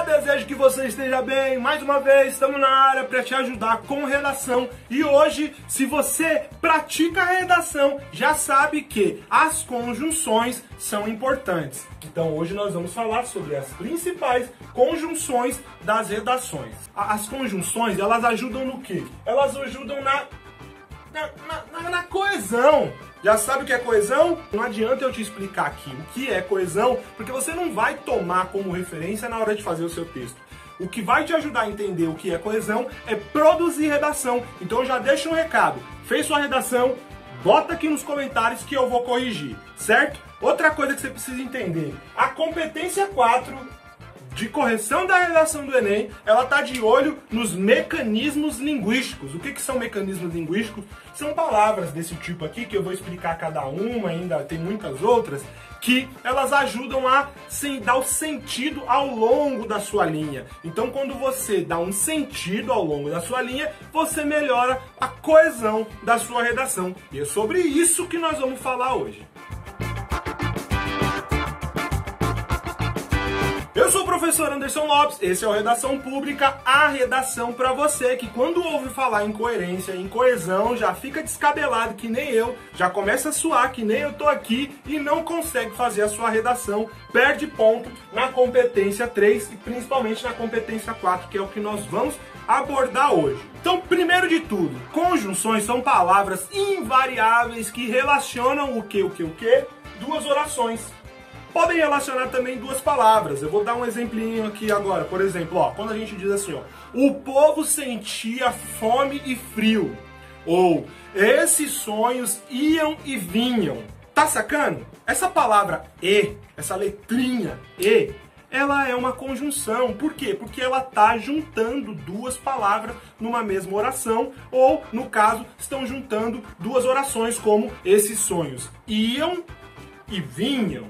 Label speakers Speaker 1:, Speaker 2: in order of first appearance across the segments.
Speaker 1: desejo que você esteja bem. Mais uma vez, estamos na área para te ajudar com redação. E hoje, se você pratica a redação, já sabe que as conjunções são importantes. Então, hoje nós vamos falar sobre as principais conjunções das redações. As conjunções, elas ajudam no quê? Elas ajudam na coesão. Já sabe o que é coesão? Não adianta eu te explicar aqui o que é coesão, porque você não vai tomar como referência na hora de fazer o seu texto. O que vai te ajudar a entender o que é coesão é produzir redação. Então eu já deixo um recado. Fez sua redação? Bota aqui nos comentários que eu vou corrigir, certo? Outra coisa que você precisa entender. A competência 4 de correção da redação do Enem, ela tá de olho nos mecanismos linguísticos. O que são mecanismos linguísticos? São palavras desse tipo aqui, que eu vou explicar cada uma, ainda tem muitas outras, que elas ajudam a dar o sentido ao longo da sua linha. Então, quando você dá um sentido ao longo da sua linha, você melhora a coesão da sua redação. E é sobre isso que nós vamos falar hoje. Eu sou o professor Anderson Lopes, esse é o Redação Pública, a redação para você que quando ouve falar em coerência, em coesão, já fica descabelado que nem eu, já começa a suar que nem eu tô aqui e não consegue fazer a sua redação, perde ponto na competência 3 e principalmente na competência 4, que é o que nós vamos abordar hoje. Então, primeiro de tudo, conjunções são palavras invariáveis que relacionam o que? Duas orações. Podem relacionar também duas palavras. Eu vou dar um exemplinho aqui agora. Por exemplo, ó, quando a gente diz assim, ó, o povo sentia fome e frio. Ou, esses sonhos iam e vinham. Tá sacando? Essa palavra e, essa letrinha e, ela é uma conjunção. Por quê? Porque ela tá juntando duas palavras numa mesma oração. Ou, no caso, estão juntando duas orações como esses sonhos iam e vinham.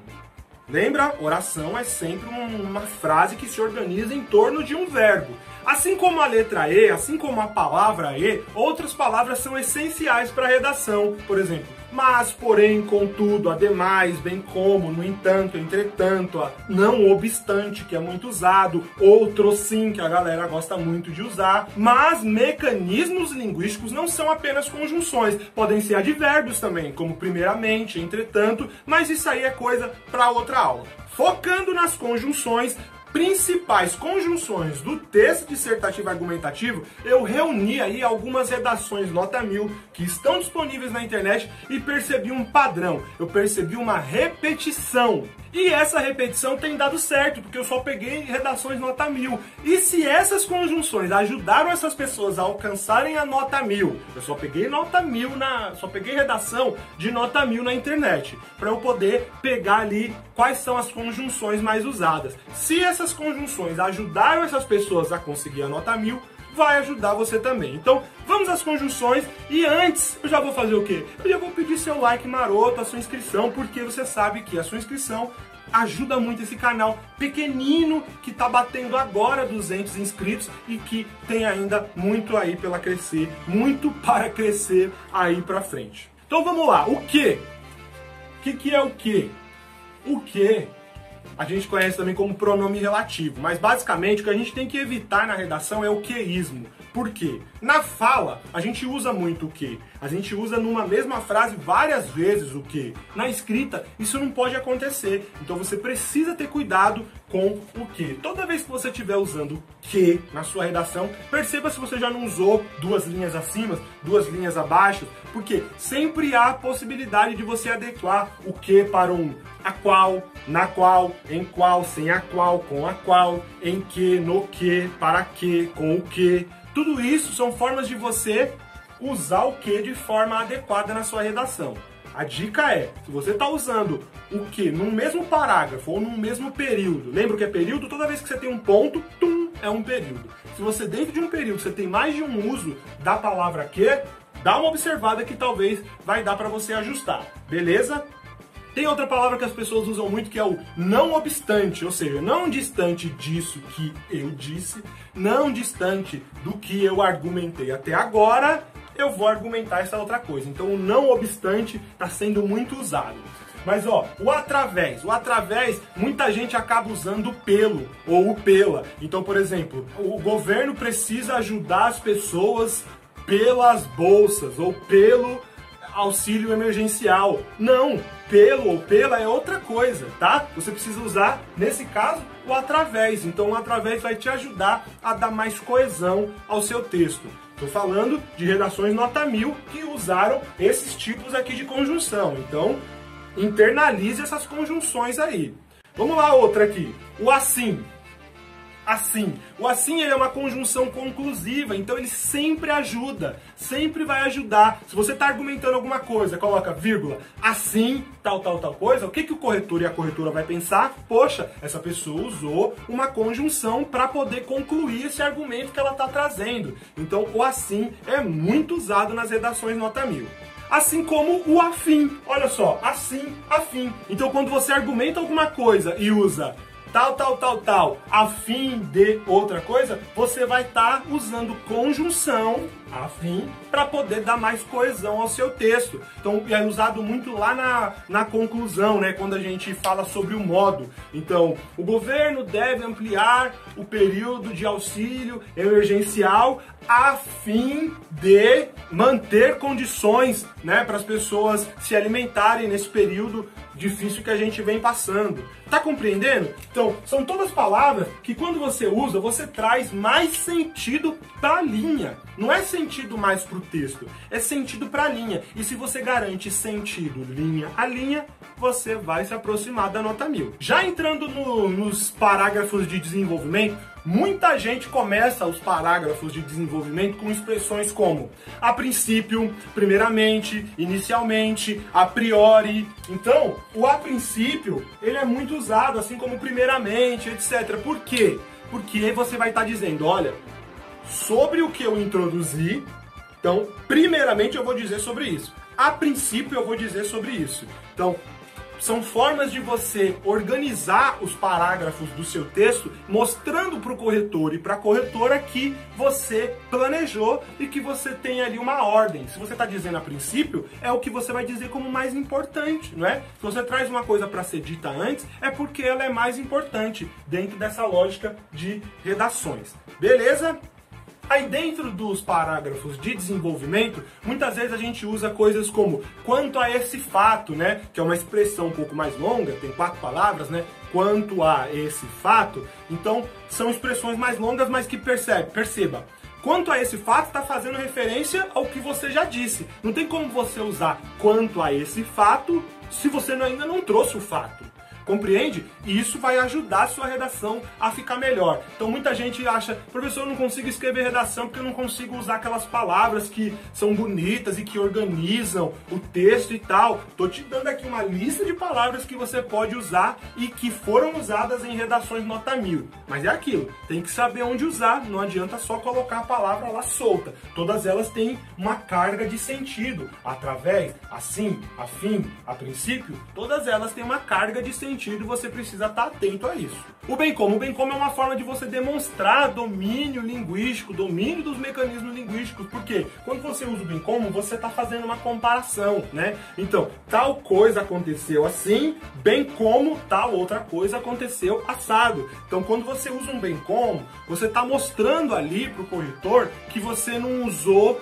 Speaker 1: Lembra? Oração é sempre uma frase que se organiza em torno de um verbo. Assim como a letra E, assim como a palavra E, outras palavras são essenciais para a redação. Por exemplo, mas, porém, contudo, ademais, bem como, no entanto, entretanto, não obstante, que é muito usado, outro sim, que a galera gosta muito de usar. Mas mecanismos linguísticos não são apenas conjunções, podem ser advérbios também, como primeiramente, entretanto, mas isso aí é coisa para outra aula. Focando nas conjunções, principais conjunções do texto dissertativo argumentativo, eu reuni aí algumas redações nota 1000 que estão disponíveis na internet e percebi um padrão, eu percebi uma repetição. E essa repetição tem dado certo, porque eu só peguei redações nota 1000. E se essas conjunções ajudaram essas pessoas a alcançarem a nota 1000, eu só peguei nota 1000 só peguei redação de nota 1000 na internet, para eu poder pegar ali quais são as conjunções mais usadas. Se essas conjunções ajudaram essas pessoas a conseguir a nota 1000, vai ajudar você também. Então, vamos às conjunções e antes, eu já vou fazer o quê? Eu já vou pedir seu like maroto, a sua inscrição, porque você sabe que a sua inscrição ajuda muito esse canal pequenino que tá batendo agora 200 inscritos e que tem ainda muito aí para crescer, muito para crescer aí pra frente. Então vamos lá, o que? O que é o que? O que a gente conhece também como pronome relativo, mas basicamente o que a gente tem que evitar na redação é o queísmo. Por quê? Na fala, a gente usa muito o que. A gente usa numa mesma frase várias vezes o que. Na escrita, isso não pode acontecer. Então você precisa ter cuidado com o que. Toda vez que você estiver usando que na sua redação, perceba se você já não usou duas linhas acima, duas linhas abaixo, porque sempre há a possibilidade de você adequar o que para um a qual, na qual, em qual, sem a qual, com a qual, em que, no que, para que, com o que. Tudo isso são formas de você usar o que de forma adequada na sua redação. A dica é, se você está usando o que num mesmo parágrafo ou num mesmo período, lembra o que é período? Toda vez que você tem um ponto, tum, é um período. Se você dentro de um período você tem mais de um uso da palavra que, dá uma observada que talvez vai dar para você ajustar, beleza? Tem outra palavra que as pessoas usam muito que é o não obstante, ou seja, não distante disso que eu disse, não distante do que eu argumentei até agora, eu vou argumentar essa outra coisa. Então o não obstante está sendo muito usado. Mas ó, o através, muita gente acaba usando o pelo ou o pela. Então, por exemplo, o governo precisa ajudar as pessoas pelas bolsas ou pelo auxílio emergencial. Não, pelo ou pela é outra coisa, tá? Você precisa usar, nesse caso, o através. Então o através vai te ajudar a dar mais coesão ao seu texto. Estou falando de redações nota 1000 que usaram esses tipos aqui de conjunção. Então, internalize essas conjunções aí. Vamos lá, outra aqui. O assim. Assim. O assim ele é uma conjunção conclusiva, então ele sempre ajuda, sempre vai ajudar. Se você está argumentando alguma coisa, coloca vírgula, assim, tal coisa, o que o corretor e a corretora vai pensar? Poxa, essa pessoa usou uma conjunção para poder concluir esse argumento que ela está trazendo. Então o assim é muito usado nas redações nota 1000. Assim como o afim, olha só, assim, afim. Então quando você argumenta alguma coisa e usa tal, a fim de outra coisa, você vai estar usando conjunção, a fim, para poder dar mais coesão ao seu texto. Então, é usado muito lá na conclusão, né, quando a gente fala sobre o modo. Então, o governo deve ampliar o período de auxílio emergencial a fim de manter condições, né, para as pessoas se alimentarem nesse período difícil que a gente vem passando. Tá compreendendo? Então, são todas palavras que quando você usa, você traz mais sentido para a linha. Não é sentido mais para o texto, é sentido para a linha. E se você garante sentido linha a linha, você vai se aproximar da nota 1000. Já entrando nos parágrafos de desenvolvimento, muita gente começa os parágrafos de desenvolvimento com expressões como a princípio, primeiramente, inicialmente, a priori. Então, o a princípio, ele é muito usado, assim como primeiramente, etc. Por quê? Porque você vai estar dizendo, olha, sobre o que eu introduzi, então, primeiramente eu vou dizer sobre isso. A princípio eu vou dizer sobre isso. Então, são formas de você organizar os parágrafos do seu texto, mostrando para o corretor e para a corretora que você planejou e que você tem ali uma ordem. Se você está dizendo a princípio, é o que você vai dizer como mais importante, não é? Se você traz uma coisa para ser dita antes, é porque ela é mais importante dentro dessa lógica de redações. Beleza? Aí dentro dos parágrafos de desenvolvimento, muitas vezes a gente usa coisas como quanto a esse fato, né? Que é uma expressão um pouco mais longa, tem 4 palavras, né? Quanto a esse fato. Então, são expressões mais longas, mas que perceba. Quanto a esse fato está fazendo referência ao que você já disse. Não tem como você usar quanto a esse fato se você ainda não trouxe o fato. Compreende? E isso vai ajudar a sua redação a ficar melhor. Então muita gente acha, professor, eu não consigo escrever redação porque eu não consigo usar aquelas palavras que são bonitas e que organizam o texto e tal. Tô te dando aqui uma lista de palavras que você pode usar e que foram usadas em redações nota 1000. Mas é aquilo, tem que saber onde usar, não adianta só colocar a palavra lá solta. Todas elas têm uma carga de sentido. Através, assim, a fim, a princípio, todas elas têm uma carga de sentido e você precisa estar atento a isso. O bem como é uma forma de você demonstrar domínio linguístico, domínio dos mecanismos linguísticos, porque quando você usa o bem como, você está fazendo uma comparação, né? Então, tal coisa aconteceu assim, bem como tal outra coisa aconteceu assado. Então, quando você usa um bem como, você está mostrando ali para o corretor que você não usou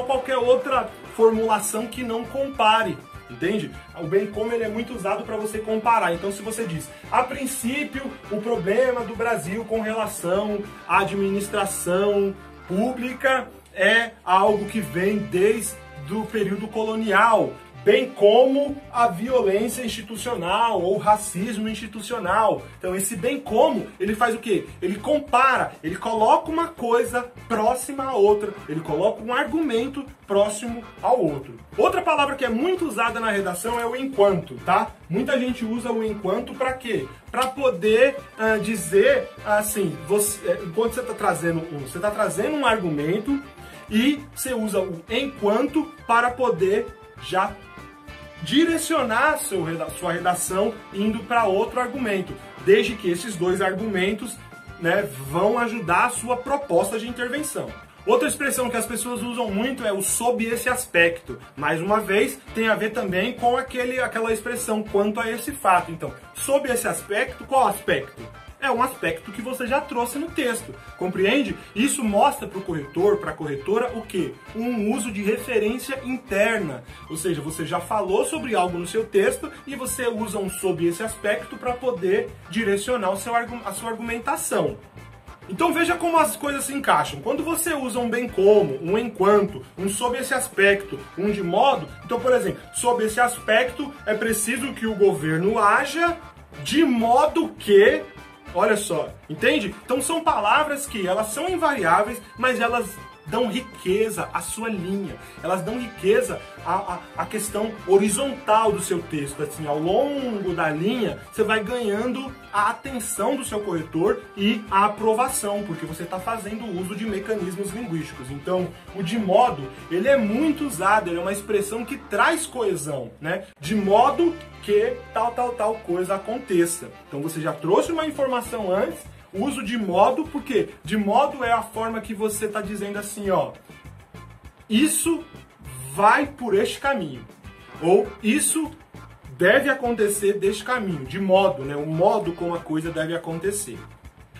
Speaker 1: qualquer outra formulação que não compare. Entende? O bem como ele é muito usado para você comparar. Então, se você diz, a princípio, o problema do Brasil com relação à administração pública é algo que vem desde o período colonial, bem como a violência institucional ou racismo institucional. Então esse bem como, ele faz o quê? Ele compara, ele coloca uma coisa próxima a outra, ele coloca um argumento próximo ao outro. Outra palavra que é muito usada na redação é o enquanto, tá? Muita gente usa o enquanto para quê? Para poder dizer assim, enquanto você está trazendo um argumento e você usa o enquanto para poder já direcionar sua redação indo para outro argumento, desde que esses dois argumentos, né, vão ajudar a sua proposta de intervenção. Outra expressão que as pessoas usam muito é o sob esse aspecto. Mais uma vez, tem a ver também com aquela expressão quanto a esse fato. Então, sob esse aspecto, qual aspecto? É um aspecto que você já trouxe no texto, compreende? Isso mostra para o corretor, para a corretora, o quê? Um uso de referência interna, ou seja, você já falou sobre algo no seu texto e você usa um sob esse aspecto para poder direcionar a sua argumentação. Então veja como as coisas se encaixam. Quando você usa um bem como, um enquanto, um sob esse aspecto, um de modo, então, por exemplo, sob esse aspecto é preciso que o governo haja de modo que... Olha só, entende? Então são palavras que elas são invariáveis, mas elas dão riqueza à sua linha. Elas dão riqueza à questão horizontal do seu texto. Assim, ao longo da linha, você vai ganhando a atenção do seu corretor e a aprovação, porque você está fazendo uso de mecanismos linguísticos. Então, o de modo, ele é muito usado, ele é uma expressão que traz coesão, né? De modo que tal coisa aconteça. Então você já trouxe uma informação antes, uso de modo, porque de modo é a forma que você está dizendo assim, ó, isso vai por este caminho, ou isso deve acontecer deste caminho, de modo, né? O modo como a coisa deve acontecer.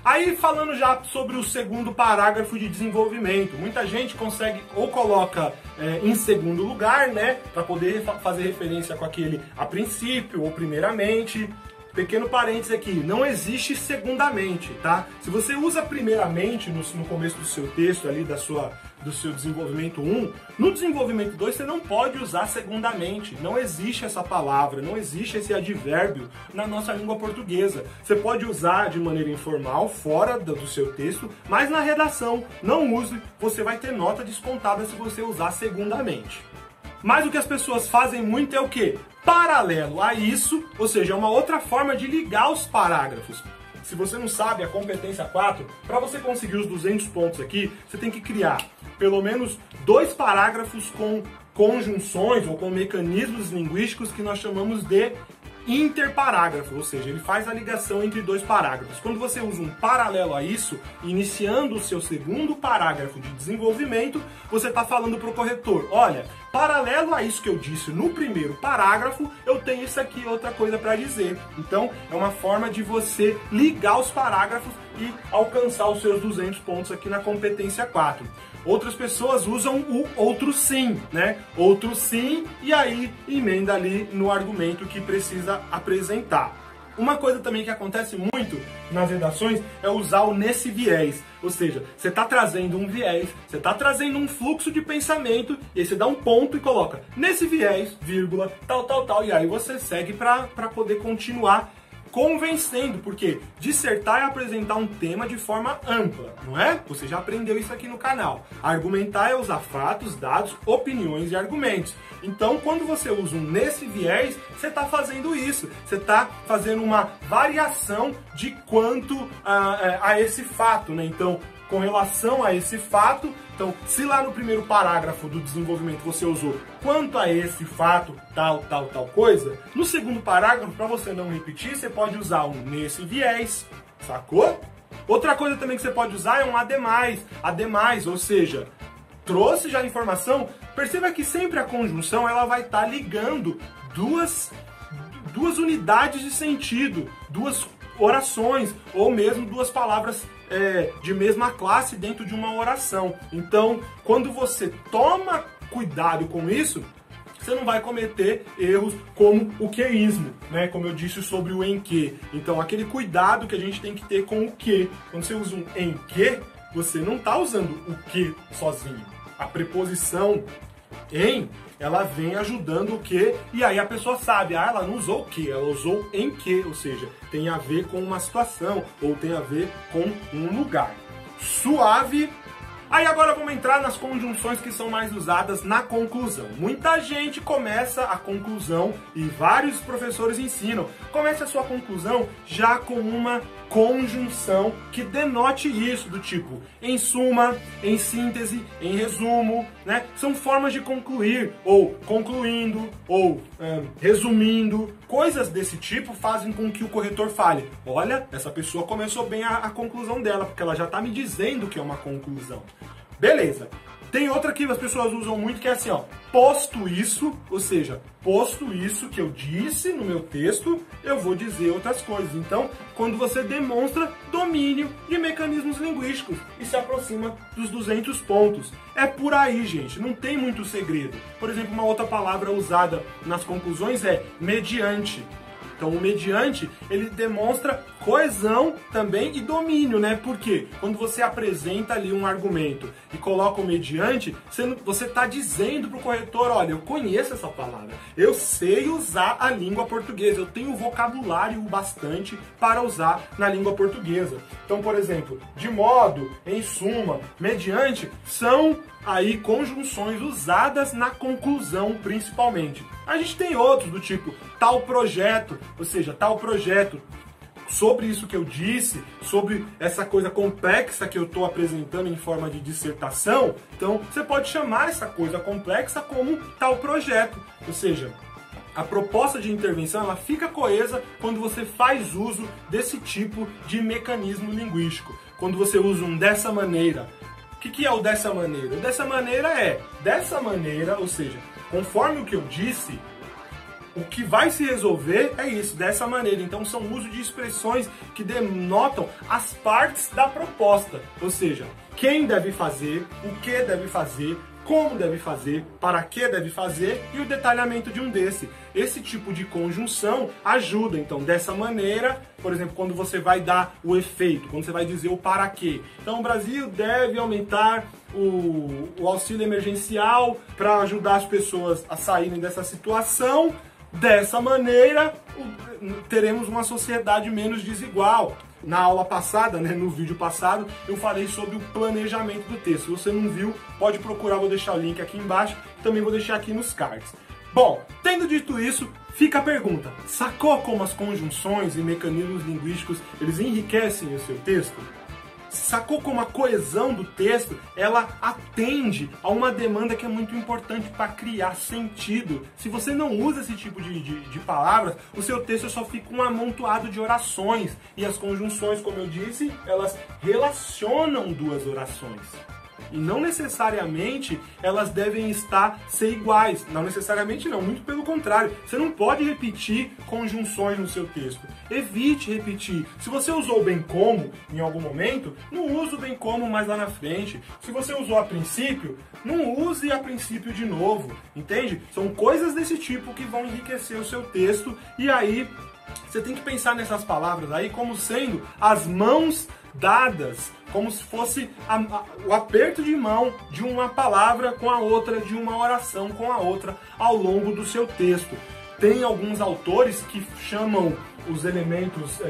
Speaker 1: Aí, falando já sobre o segundo parágrafo de desenvolvimento, muita gente consegue ou coloca em segundo lugar, né, para poder fazer referência com aquele a princípio ou primeiramente. Pequeno parênteses aqui, não existe segundamente, tá? Se você usa primeiramente no começo do seu texto ali, do seu desenvolvimento 1, no desenvolvimento 2 você não pode usar segundamente. Não existe essa palavra, não existe esse advérbio na nossa língua portuguesa. Você pode usar de maneira informal, fora do seu texto, mas na redação não use, você vai ter nota descontada se você usar segundamente. Mas o que as pessoas fazem muito é o quê? Paralelo a isso, ou seja, é uma outra forma de ligar os parágrafos. Se você não sabe a competência 4, para você conseguir os 200 pontos aqui, você tem que criar pelo menos 2 parágrafos com conjunções ou com mecanismos linguísticos que nós chamamos de interparágrafo, ou seja, ele faz a ligação entre 2 parágrafos. Quando você usa um paralelo a isso, iniciando o seu segundo parágrafo de desenvolvimento, você está falando para o corretor, olha, paralelo a isso que eu disse no primeiro parágrafo, eu tenho isso aqui, outra coisa para dizer. Então, é uma forma de você ligar os parágrafos e alcançar os seus 200 pontos aqui na competência 4. Outras pessoas usam o outro sim, né? Outro sim, e aí emenda ali no argumento que precisa apresentar. Uma coisa também que acontece muito nas redações é usar o nesse viés. Ou seja, você está trazendo um viés, você está trazendo um fluxo de pensamento, e aí você dá um ponto e coloca nesse viés, vírgula, tal, e aí você segue para poder continuar convencendo, porque dissertar é apresentar um tema de forma ampla, não é? Você já aprendeu isso aqui no canal. Argumentar é usar fatos, dados, opiniões e argumentos. Então, quando você usa um nesse viés, você está fazendo isso. Você está fazendo uma variação de quanto a esse fato, né? Então, com relação a esse fato, então, se lá no primeiro parágrafo do desenvolvimento você usou quanto a esse fato, tal coisa, no segundo parágrafo, para você não repetir, você pode usar um nesse viés, sacou? Outra coisa também que você pode usar é um ademais, ou seja, trouxe já a informação, perceba que sempre a conjunção ela vai estar ligando duas unidades de sentido, 2 orações, ou mesmo 2 palavras de mesma classe dentro de uma oração. Então, quando você toma cuidado com isso, você não vai cometer erros como o queísmo, né? Como eu disse sobre o em que. Então, aquele cuidado que a gente tem que ter com o que. Quando você usa um em que, você não está usando o que sozinho. A preposição em, ela vem ajudando o que, e aí a pessoa sabe, ela não usou o que, ela usou em que, ou seja, tem a ver com uma situação, ou tem a ver com um lugar. Suave. Aí agora vamos entrar nas conjunções que são mais usadas na conclusão. Muita gente começa a conclusão, e vários professores ensinam, comece a sua conclusão já com uma conjunção que denote isso, do tipo em suma, em síntese, em resumo, né? São formas de concluir, ou concluindo, ou resumindo. Coisas desse tipo fazem com que o corretor fale, olha, essa pessoa começou bem a conclusão dela, porque ela já está me dizendo que é uma conclusão. Beleza. Tem outra que as pessoas usam muito que é assim, ó, posto isso, ou seja, posto isso que eu disse no meu texto, eu vou dizer outras coisas. Então, quando você demonstra domínio de mecanismos linguísticos e se aproxima dos 200 pontos. É por aí, gente, não tem muito segredo. Por exemplo, uma outra palavra usada nas conclusões é mediante. Então, o mediante, ele demonstra coesão também e domínio, né? Porque quando você apresenta ali um argumento e coloca o mediante, você está dizendo para o corretor, olha, eu conheço essa palavra, eu sei usar a língua portuguesa, eu tenho vocabulário bastante para usar na língua portuguesa. Então, por exemplo, de modo, em suma, mediante, são aí conjunções usadas na conclusão principalmente. A gente tem outros do tipo tal projeto, ou seja, tal projeto, sobre isso que eu disse, sobre essa coisa complexa que eu estou apresentando em forma de dissertação. Então você pode chamar essa coisa complexa como tal projeto, ou seja, a proposta de intervenção ela fica coesa quando você faz uso desse tipo de mecanismo linguístico, quando você usa um dessa maneira. O que é o dessa maneira? O dessa maneira é, dessa maneira, ou seja, conforme o que eu disse, o que vai se resolver é isso, dessa maneira. Então são uso de expressões que denotam as partes da proposta, ou seja, quem deve fazer, o que deve fazer, como deve fazer, para que deve fazer e o detalhamento de um desse. Esse tipo de conjunção ajuda, então, dessa maneira, por exemplo, quando você vai dar o efeito, quando você vai dizer o para quê. Então, o Brasil deve aumentar o auxílio emergencial para ajudar as pessoas a saírem dessa situação. Dessa maneira, teremos uma sociedade menos desigual. Na aula passada, né, no vídeo passado, eu falei sobre o planejamento do texto. Se você não viu, pode procurar, vou deixar o link aqui embaixo, também vou deixar aqui nos cards. Bom, tendo dito isso, fica a pergunta: sacou como as conjunções e mecanismos linguísticos, eles enriquecem o seu texto? Sacou como a coesão do texto, ela atende a uma demanda que é muito importante para criar sentido. Se você não usa esse tipo de palavras, o seu texto só fica um amontoado de orações. E as conjunções, como eu disse, elas relacionam duas orações. E não necessariamente elas devem ser iguais. Não necessariamente não, muito pelo contrário. Você não pode repetir conjunções no seu texto. Evite repetir. Se você usou bem como em algum momento, não use o bem como mais lá na frente. Se você usou a princípio, não use a princípio de novo. Entende? São coisas desse tipo que vão enriquecer o seu texto. E aí, você tem que pensar nessas palavras aí como sendo as mãos dadas, como se fosse o aperto de mão de uma palavra com a outra, de uma oração com a outra ao longo do seu texto. Tem alguns autores que chamam os elementos,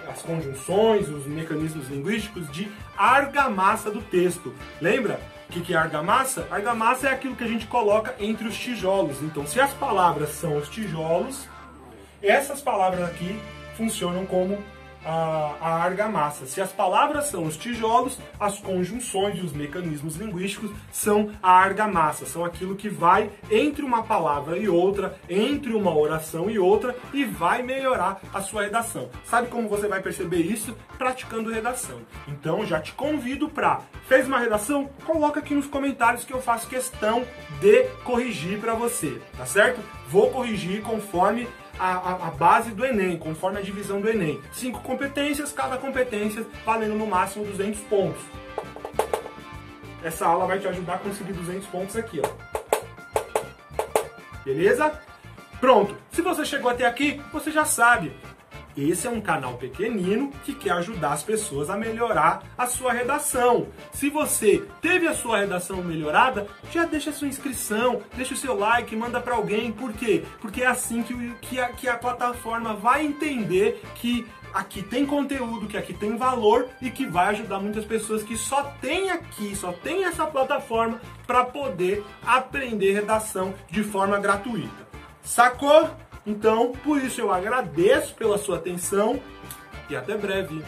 Speaker 1: as conjunções, os mecanismos linguísticos de argamassa do texto. Lembra? O que é argamassa? Argamassa é aquilo que a gente coloca entre os tijolos. Então, se as palavras são os tijolos, essas palavras aqui funcionam como a argamassa. Se as palavras são os tijolos, as conjunções e os mecanismos linguísticos são a argamassa. São aquilo que vai entre uma palavra e outra, entre uma oração e outra, e vai melhorar a sua redação. Sabe como você vai perceber isso? Praticando redação. Então já te convido para, fez uma redação? Coloca aqui nos comentários que eu faço questão de corrigir para você, tá certo? Vou corrigir conforme a base do Enem, conforme a divisão do Enem. 5 competências, cada competência valendo no máximo 200 pontos. Essa aula vai te ajudar a conseguir 200 pontos aqui, ó. Beleza? Pronto. Se você chegou até aqui, você já sabe. Esse é um canal pequenino que quer ajudar as pessoas a melhorar a sua redação. Se você teve a sua redação melhorada, já deixa a sua inscrição, deixa o seu like, manda para alguém. Por quê? Porque é assim que a plataforma vai entender que aqui tem conteúdo, que aqui tem valor e que vai ajudar muitas pessoas que só tem aqui, só tem essa plataforma para poder aprender redação de forma gratuita. Sacou? Então, por isso eu agradeço pela sua atenção e até breve.